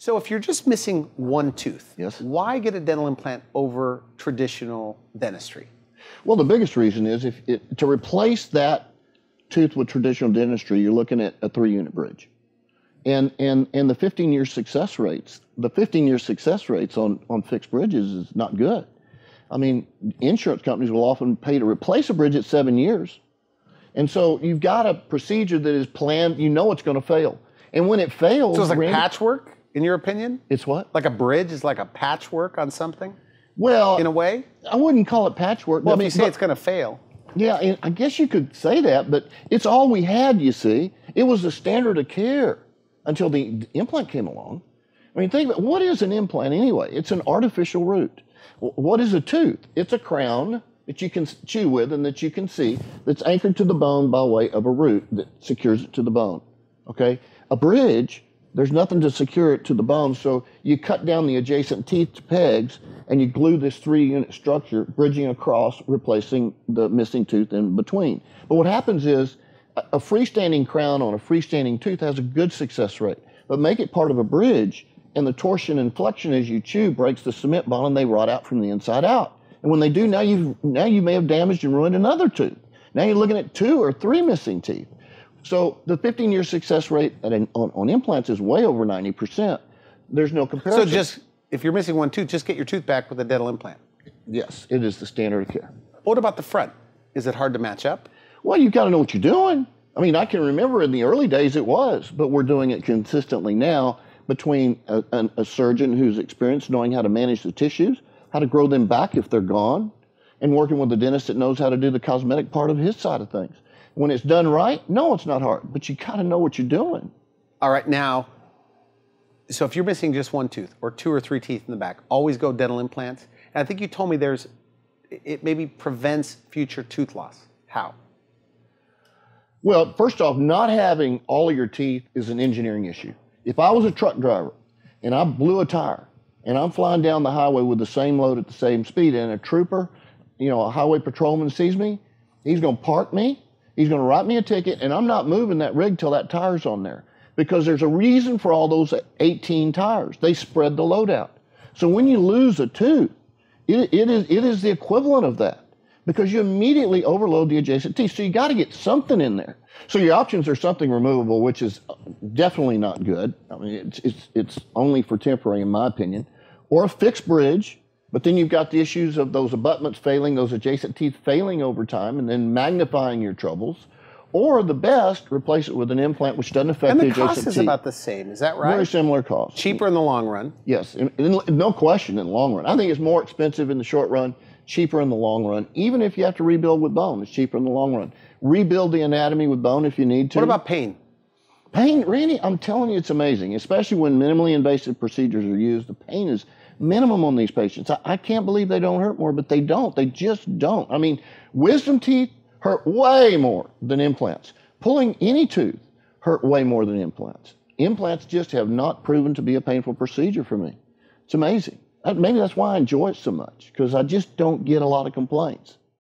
So if you're just missing one tooth, Yes. why get a dental implant over traditional dentistry? Well, the biggest reason is to replace that tooth with traditional dentistry, you're looking at a 3-unit bridge. And the 15-year success rates, on fixed bridges is not good. I mean, insurance companies will often pay to replace a bridge at 7 years. And so you've got a procedure that is planned, you know it's going to fail. And when it fails... So it's like patchwork, in your opinion? It's what? Like a bridge is like a patchwork on something? Well... In a way? I wouldn't call it patchwork. Well, if you say it's going to fail. Yeah, and I guess you could say that, but it's all we had, you see. It was the standard of care until the implant came along. I mean, think about what is an implant anyway? It's an artificial root. What is a tooth? It's a crown that you can chew with and that you can see that's anchored to the bone by way of a root that secures it to the bone, okay? A bridge, there's nothing to secure it to the bone, so you cut down the adjacent teeth to pegs and you glue this 3-unit structure, bridging across, replacing the missing tooth in between. But what happens is a freestanding crown on a freestanding tooth has a good success rate, but make it part of a bridge and the torsion and flexion as you chew breaks the cement bond and they rot out from the inside out. And when they do, now you may have damaged and ruined another tooth. Now you're looking at 2 or 3 missing teeth. So the 15-year success rate on implants is way over 90%. There's no comparison. So just, if you're missing one tooth, just get your tooth back with a dental implant. Yes, it is the standard of care. What about the front? Is it hard to match up? Well, you've got to know what you're doing. I mean, I can remember in the early days it was, but we're doing it consistently now between a surgeon who's experienced knowing how to manage the tissues, how to grow them back if they're gone, and working with a dentist that knows how to do the cosmetic part of his side of things. When it's done right, no, it's not hard, but you got to know what you're doing. All right, now, so if you're missing just one tooth or 2 or 3 teeth in the back, always go dental implants. And I think you told me it maybe prevents future tooth loss. How? Well, first off, not having all of your teeth is an engineering issue. If I was a truck driver and I blew a tire and I'm flying down the highway with the same load at the same speed and a trooper, a highway patrolman sees me, he's going to park me, he's going to write me a ticket, and I'm not moving that rig till that tire's on there. Because there's a reason for all those 18 tires. They spread the load out. So when you lose a tooth, it is the equivalent of that because you immediately overload the adjacent teeth. So you got to get something in there. So your options are something removable, which is definitely not good. I mean, it's only for temporary, in my opinion, or a fixed bridge. But then you've got the issues of those abutments failing, those adjacent teeth failing over time, and then magnifying your troubles. Or the best, replace it with an implant which doesn't affect the adjacent teeth. And the cost is about the same, is that right? Very similar cost. Cheaper in the long run. Yes, no question in the long run. I think it's more expensive in the short run, cheaper in the long run. Even if you have to rebuild with bone, it's cheaper in the long run. Rebuild the anatomy with bone if you need to. What about pain? Pain, Randy, I'm telling you, it's amazing, especially when minimally invasive procedures are used. The pain is minimum on these patients. I can't believe they don't hurt more, but they don't. They just don't. I mean, wisdom teeth hurt way more than implants. Pulling any tooth hurt way more than implants. Implants just have not proven to be a painful procedure for me. It's amazing. Maybe that's why I enjoy it so much, because I just don't get a lot of complaints.